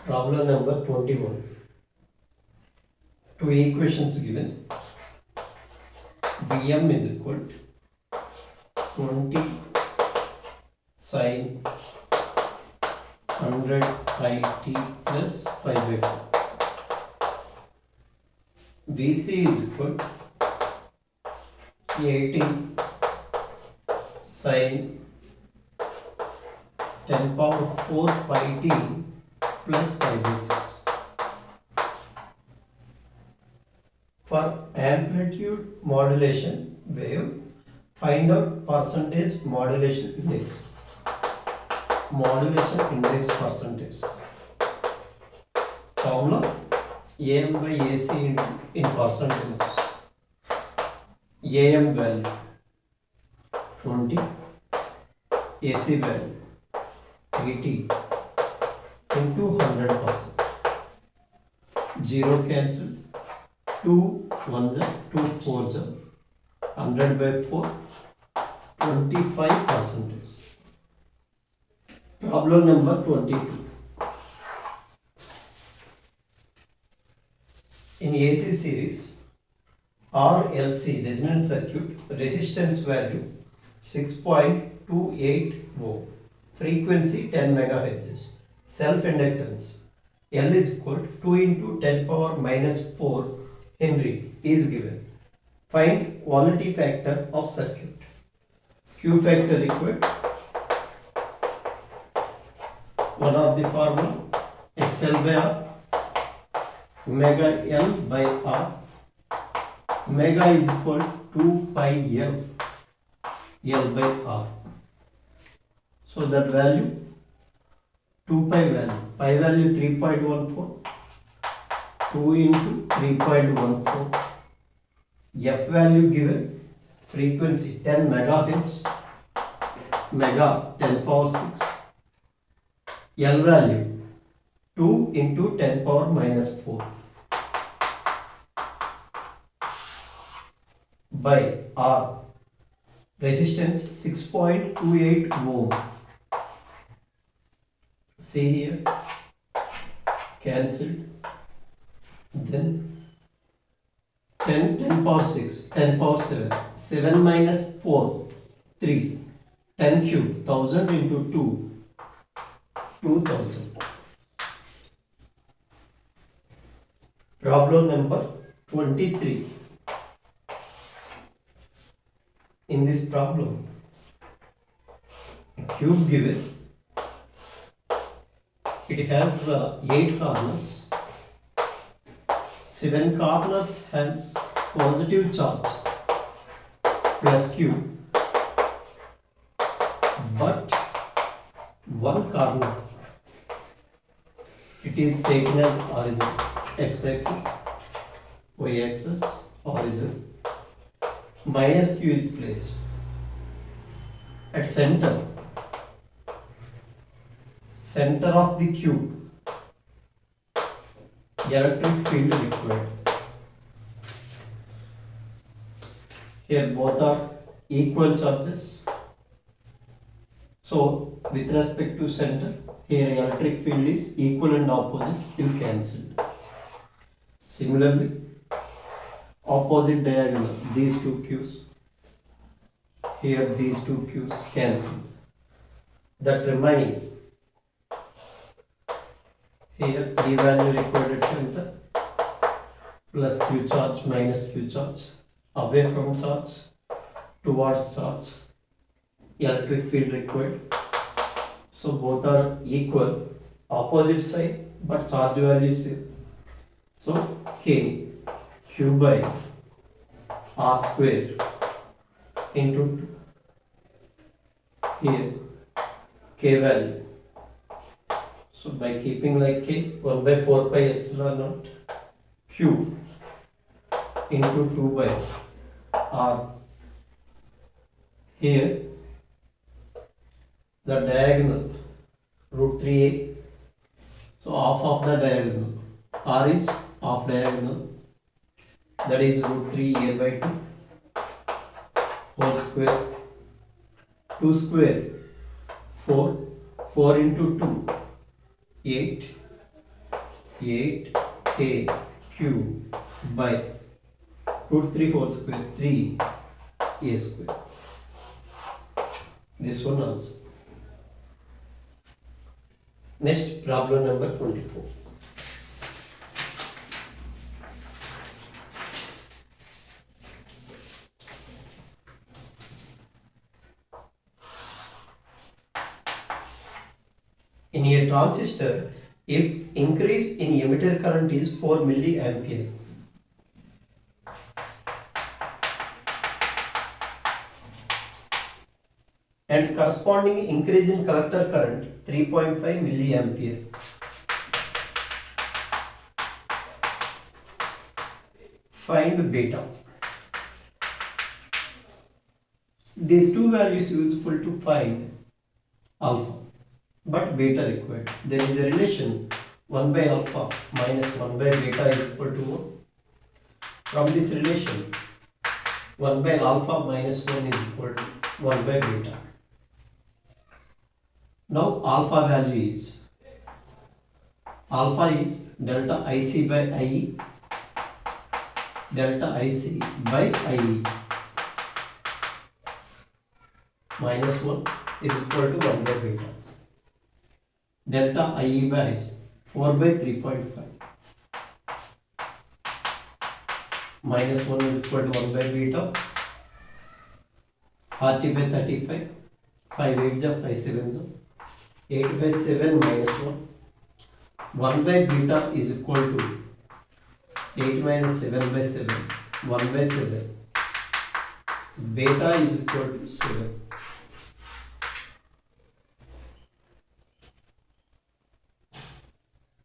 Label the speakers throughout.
Speaker 1: Problem number 21. Two equations given. Vm is equal to 20 sin 100 it plus 5 by 4. Vc is equal to 80 sin 10 power 4 pi t plus 5 by 6. For amplitude modulation wave, find out percentage modulation index. Modulation index percentage. Formula AM by AC in percentage. AM value 20, AC value 80 into 100%. 0 cancelled. 2 1 2 4 100 by 4 25%. Problem number 22. In AC series RLC resonance circuit, resistance value 6.28 ohm, frequency 10 megahertz, self inductance L is equal to 2 into 10 power minus 4 Henry is given. Find quality factor of circuit. Q factor required. One of the formula XL by R, omega L by R. Omega is equal to 2 pi F L by R. So that value 2 pi value 3.14. 2 into 3.14. F value given, frequency 10 megahertz, mega 10 power 6. L value 2 into 10 power minus 4 by R, resistance 6.28 ohm. See here, cancelled. Then 10 power 6, 10 power 7, 7 minus 4, 3, 10 cube, 1000 into 2, 2000. Problem number 23. In this problem, a cube given, it has 8 corners. 7 corners has positive charge plus q, but one corner it is taken as origin, x-axis, y-axis, origin. Minus q is placed at center of the cube. Electric field required. Here both are equal charges. So with respect to center, here electric field is equal and opposite will cancel. Similarly, opposite diagonal, these two q's, here these two q's cancel. That remaining, here E value required at center plus q charge minus q charge, away from charge towards charge, electric field required. So both are equal, opposite side but charge value is same. So k q by r square into 2. Here k value. So by keeping like k, 1 by 4 pi epsilon naught q into 2 by r. Here the diagonal root 3a. So half of the diagonal, r is half diagonal, that is root 3a by 2 whole square. 2 square 4, 4 into 2 8, 8a cube by root 3 whole square 3a square. This one also. Next, problem number 24. In a transistor, if increase in emitter current is 4 milliampere, and corresponding increase in collector current 3.5 milliampere, find beta. These two values useful to find alpha, but beta required. There is a relation 1 by alpha minus 1 by beta is equal to 1. From this relation, 1 by alpha minus 1 is equal to 1 by beta. Now alpha value is delta IC by IE, delta IC by IE minus 1 is equal to 1 by beta. Delta IE by 4 by 3.5 minus 1 is equal to 1 by beta. 40 by 35, 5 8 ja 5 7 ja, 8 by 7 minus 1. 1 by beta is equal to 8 minus 7 by 7, 1 by 7. Beta is equal to 7.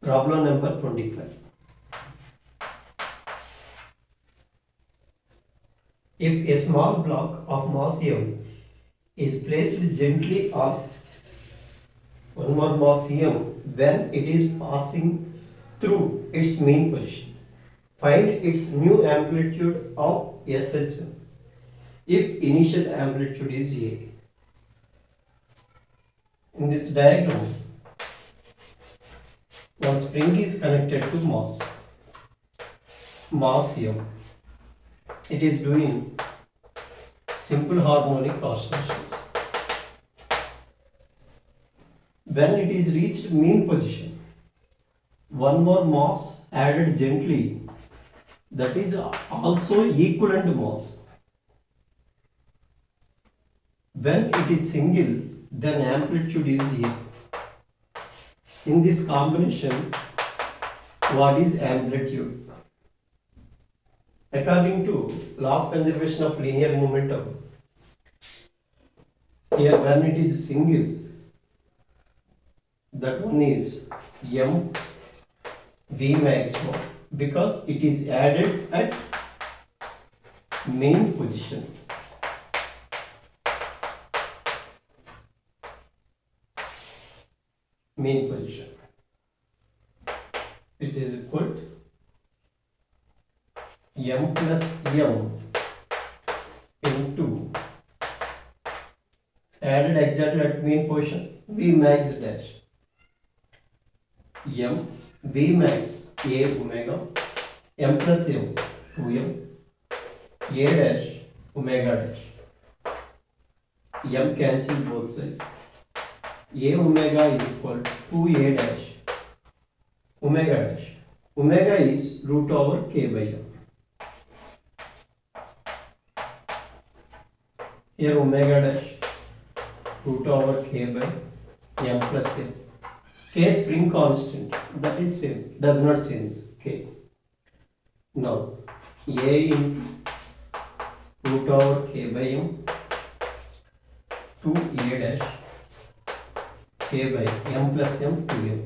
Speaker 1: Problem number 25. If a small block of mass m is placed gently on one more mass m when it is passing through its mean position, find its new amplitude of SHM if initial amplitude is A. In this diagram, one spring is connected to mass m. It is doing simple harmonic oscillations. When it is reached mean position, one more mass added gently, that is also equivalent mass. When it is single, then amplitude is A. In this combination, what is amplitude? According to law of conservation of linear momentum, here when it is single, that one is m v maximum because it is added at mean position. Mean position, which is equal to m plus m into added exactly at mean position v max dash m v max a omega m plus m 2m a dash omega dash. M cancel both sides. A omega is equal to 2a dash omega dash. Omega is root over k by m. Here omega dash root over k by m plus m. K spring constant, that is same, does not change. K. Now a into root over k by m to a dash k by m plus m 2m.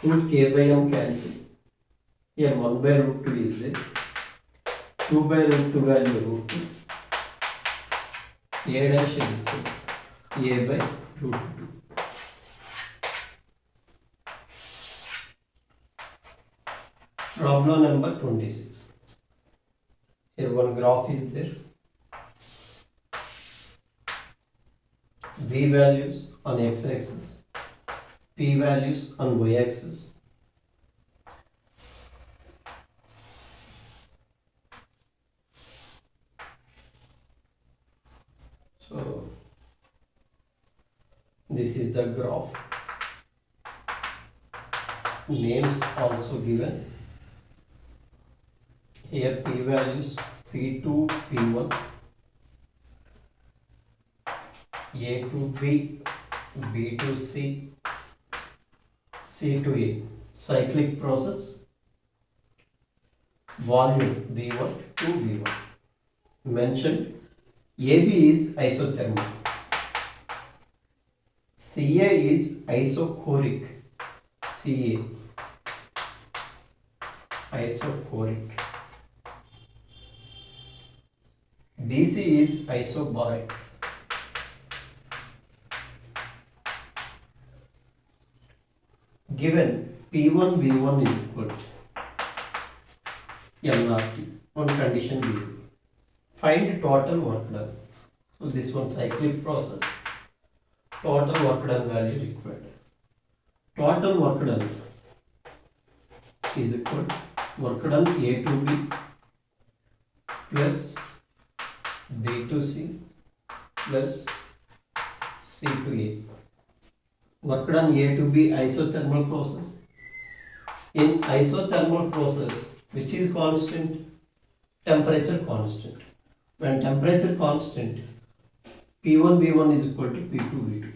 Speaker 1: Root k by m cancel. Here 1 by root 2 is there. 2 by root 2 value root 2. A dash is equal to a by root 2. Problem number 26. Here one graph is there. V values on x-axis, P values on y-axis, This is the graph. Names also given. Here p values p2, p1, a to b, b to c, c to a. Cyclic process. Volume v1 to v1. Mentioned AB is isothermal. Ca is isochoric. Ca isochoric. BC is isobaric. Given P1 V1 is equal to MRT on condition given. Find total work done. So this one cyclic process. Total work done value required. Total work done is equal to work done A to B plus B to C plus C to A. Work done A to B isothermal process. In isothermal process, which is constant? Temperature constant. When temperature constant, P1 V1 is equal to P2 V2.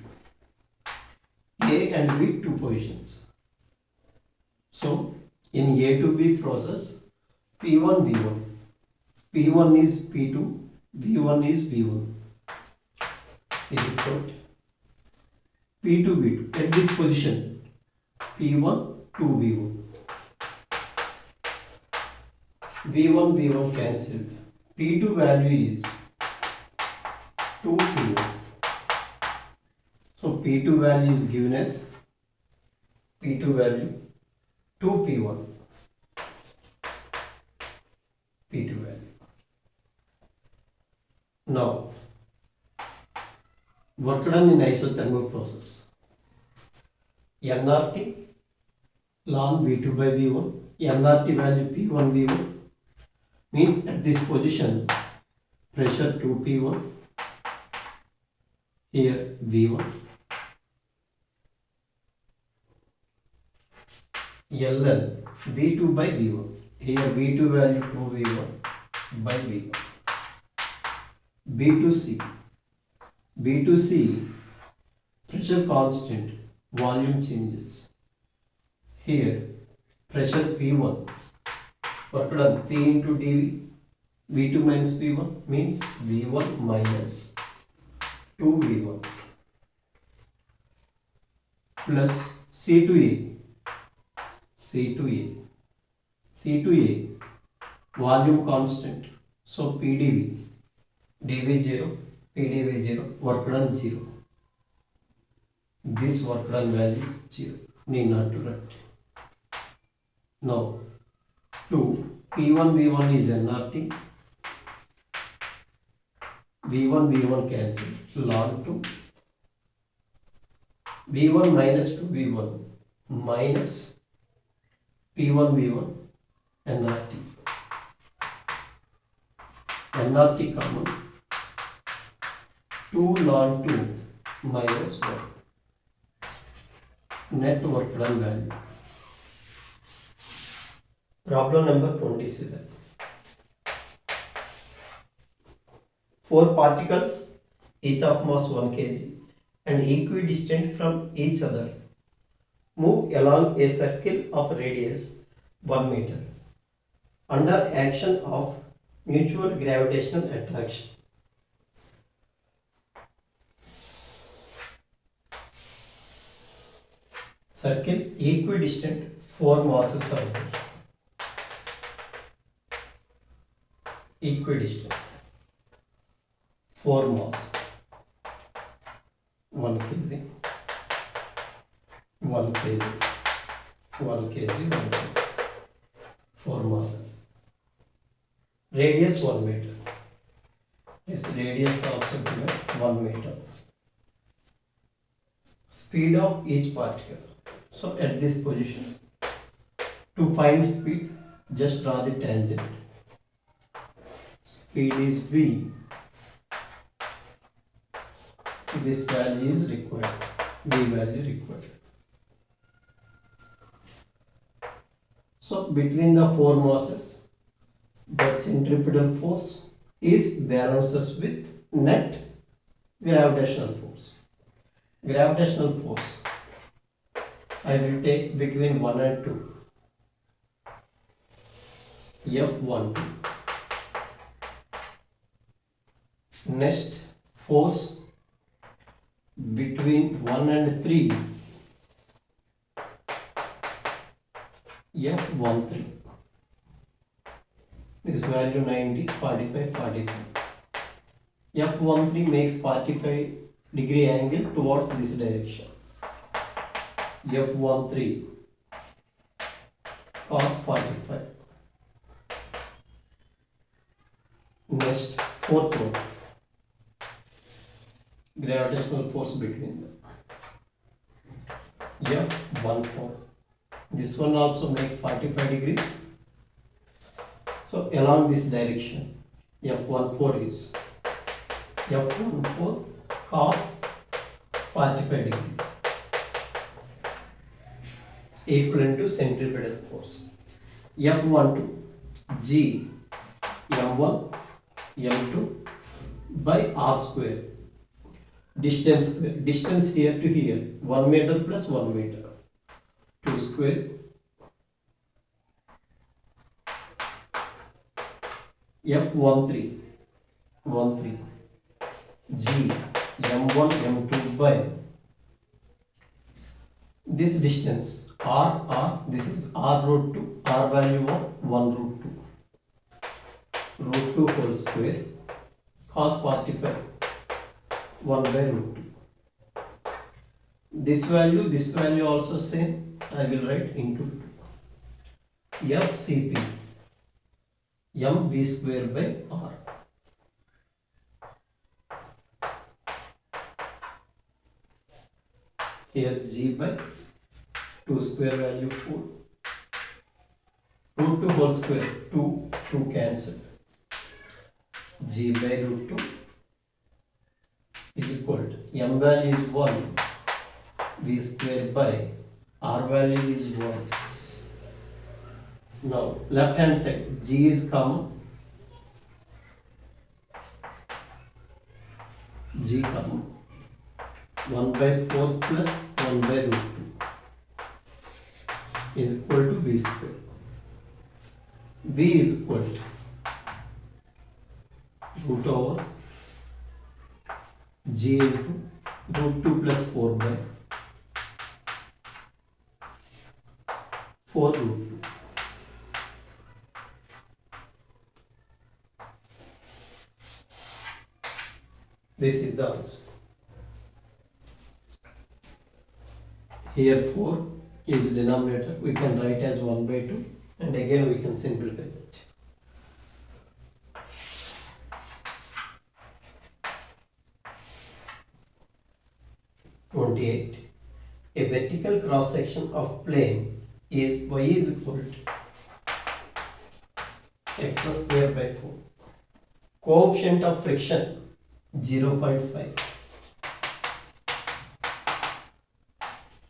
Speaker 1: A and B two positions. So in A to B process, P1 V1, P1 is P2, V1 is V1 is equal to P2 V2. At this position, P1 to V1. V1 V1 cancelled. P2 value is 2 P1. So P2 value is given as P2 value 2 P1. P2 value. Now work done in isothermal process. nRT ln V2 by V1. nRT value P1 V1 means at this position pressure 2 P1, here V1, ln V2 by V1, here V2 value 2 V1 by V1. B2C, B2C pressure constant, volume changes. Here pressure P1, work done P into dV, V2 minus V1 means V1 minus 2 V1 plus C to A, C to A, C to A, volume constant. So PdV, dV 0, PdV 0, work done 0. This work done value is 0. Need not to write. Now 2 P1 V1 is nRT. V1 V1 cancel. Ln 2 V1 minus 2 V1 minus P1 V1 nRT. nRT common 2 ln 2 minus 1. Net work done value. Problem number 27. 4 particles, each of mass 1 kg and equidistant from each other, move along a circle of radius 1 meter under action of mutual gravitational attraction. Circle equidistant, 4 masses are there. Equidistant, 4 mass, 1 kg, 1 kg, 1 kg, 1 kg, 4 masses. Radius 1 meter. This radius also given 1 meter. Speed of each particle. So at this position, to find speed, just draw the tangent. Speed is V. This value is required. V value required. So between the four masses, that centripetal force is balances with net gravitational force. Gravitational force I will take between 1 and 2. F1, 2. Next force between 1 and 3. F13. This value 90, 45, 45. F13 makes 45-degree angle towards this direction. F13 cos 45. Next, fourth one, gravitational force between them. F14. This one also make 45 degrees. So along this direction, F14 is F14 cos 45 degrees, equivalent to centripetal force. F12 G M1 M2 by R square. Distance here to here, 1 meter plus 1 meter, 2 square. F13 G M1 M2 by this distance R, this is R root 2, R value of 1 root 2, root 2 whole square, cos 45, 1 by root 2. This value also same, I will write into 2. FCP, M V square by R. Here G by 2 square value 4. Root 2 whole square, 2 cancel. G by root 2 is equal to M value is 1, V square by R value is 1. Now left hand side, G is common. G common. 1 by 4 plus 1 by root 2 is equal to V square. V is equal to root over G into root 2 plus 4 by 4 root 2. This is the answer. Here 4 is denominator, we can write as 1 by 2, and again we can simplify it. A vertical cross section of plane is y is equal to x square by 4. Coefficient of friction 0.5.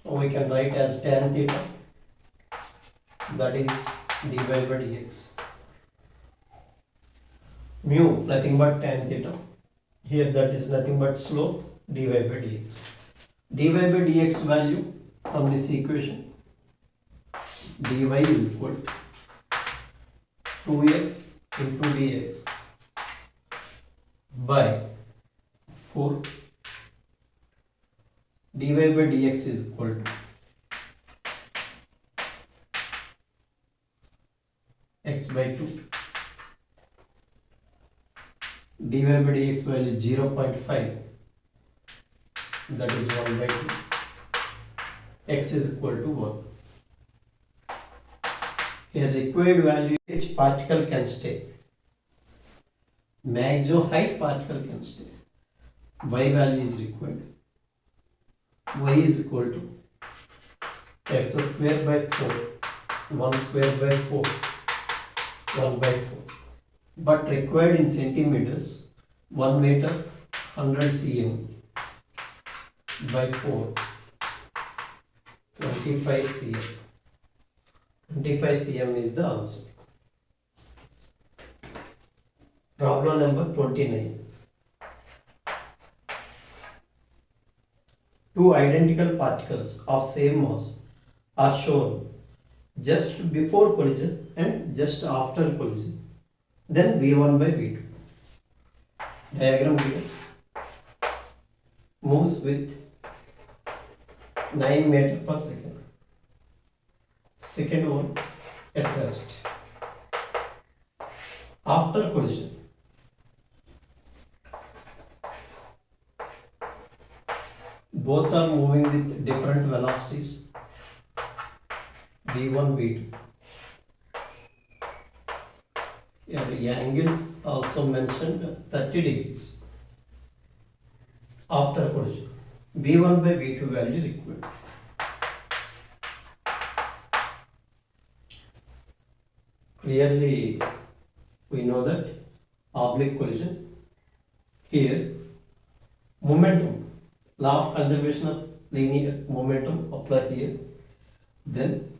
Speaker 1: So we can write as tan theta, that is dy by dx. Mu nothing but tan theta. Here that is nothing but slope dy by dx. Dy by dx value from this equation, dy is equal to 2x into dx by 4. Dy by dx is equal to x by 2. Dy by dx value 0.5, that is 1 by 2. X is equal to 1. Here required value which particle can stay. Maximum height particle can stay. Y value is required. Y is equal to x square by 4, 1 square by 4, 1 by 4. But required in centimeters, 1 meter 100 cm by 4, 25 cm. 25 cm is the answer. Problem number 29. Two identical particles of same mass are shown just before collision and just after collision. Then V1 by V2. Diagram given. Moves with 9 meter per second. Second one at rest. After collision, both are moving with different velocities. V1, V2. Here the angles also mentioned 30 degrees. After collision, V1 by V2 value required. Clearly, we know that oblique collision. Here, momentum, law of conservation of linear momentum apply here. Then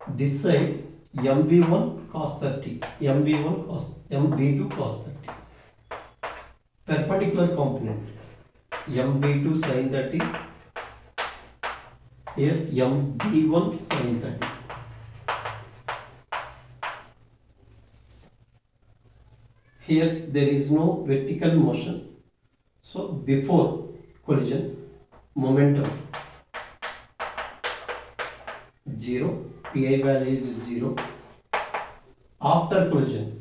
Speaker 1: this side mv1 cos 30, mv1 cos, mv2 cos 30. Perpendicular component mv2 sin 30. Here mv1 sin 30. Here there is no vertical motion. So before collision, momentum 0, pi value is 0. After collision,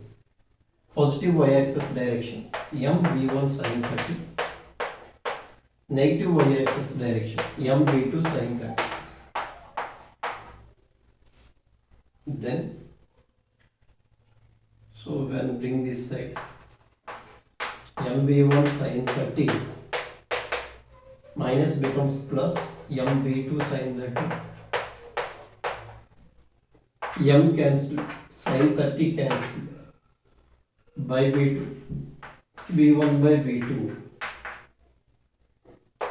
Speaker 1: positive y-axis direction mv1 sin 30, negative y-axis direction mv2 sin 30. Then, so when bring this side, mv1 sin 30 minus becomes plus mv2 sin 30. M cancel, sin 30 cancel, by V2, V1 by V2,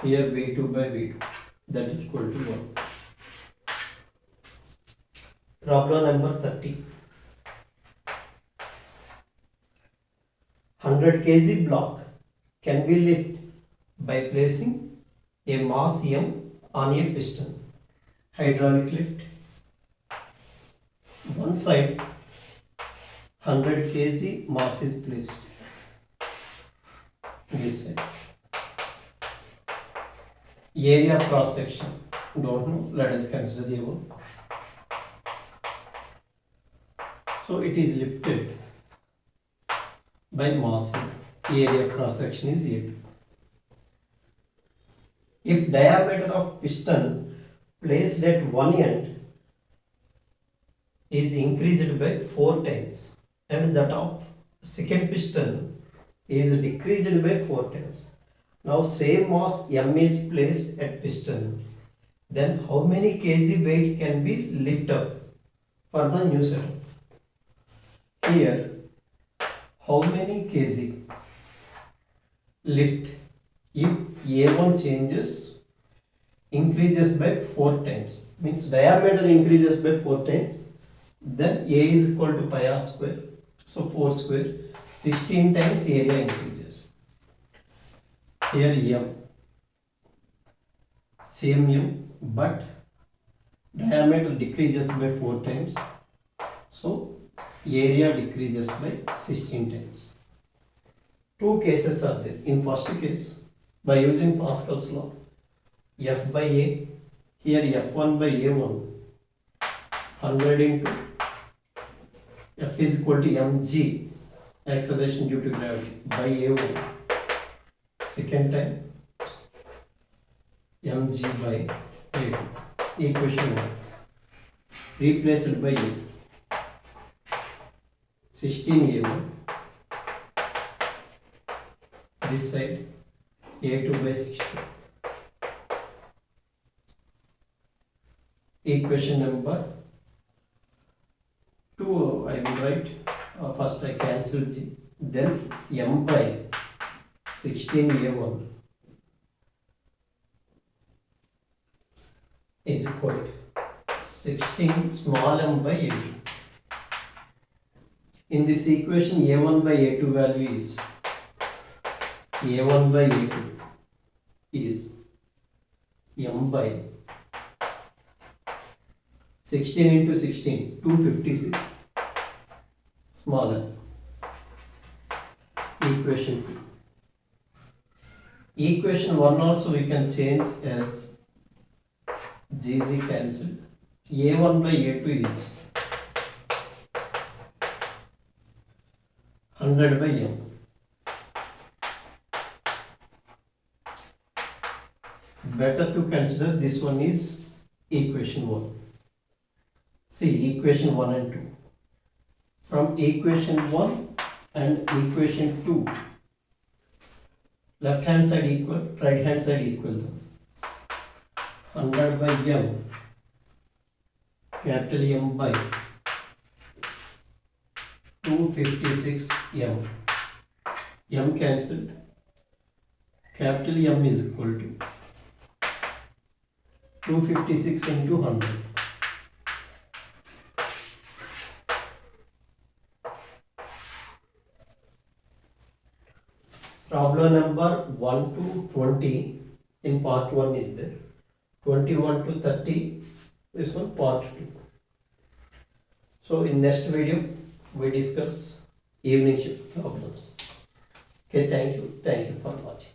Speaker 1: here V2 by V2, that is equal to 1. Problem number 30. 100 kg block can be lifted by placing a mass M on a piston. Hydraulic lift. One side 100 kg mass is placed. This side. Area of cross section. Don't know. Let us consider A1. So it is lifted by mass. Area of cross section is A2. If diameter of piston placed at one end is increased by 4 times and that of second piston is decreased by 4 times. Now same mass M is placed at piston. Then how many kg weight can be lift up for the new setup? Here how many kg lift if A1 changes increases by 4 times, means diameter increases by 4 times, then A is equal to pi r square, so 4 square, 16 times area increases. Here M, same M, but diameter decreases by 4 times, so area decreases by 16 times. Two cases are there. In first case, by using Pascal's law, F by A, here F1 by A1, 100 into F is equal to mg, acceleration due to gravity, by A1. Second time, mg by A2. Equation 1. Replaced by A. 16 A1. This side, A2 by 16. Equation number 2 I will write. First I cancel G. Then M by 16 A1 is equal to 16 small m by a2. In this equation, a1 by a2 value is a1 by a2 is m by 16 into 16, 256 small m. Equation 2. Equation 1 also we can change as GG cancelled. A1 by A2 is 100 by M. Better to consider this one is equation 1. See equation 1 and 2. From equation 1 and equation 2, left hand side equal, right hand side equal. 100 by M, capital M by 256 M. M cancelled. Capital M is equal to 256 into 100. Problem number 1 to 20 in part 1 is there. 21 to 30, this one part 2. So in next video we discuss evening shift problems. Okay, thank you for watching.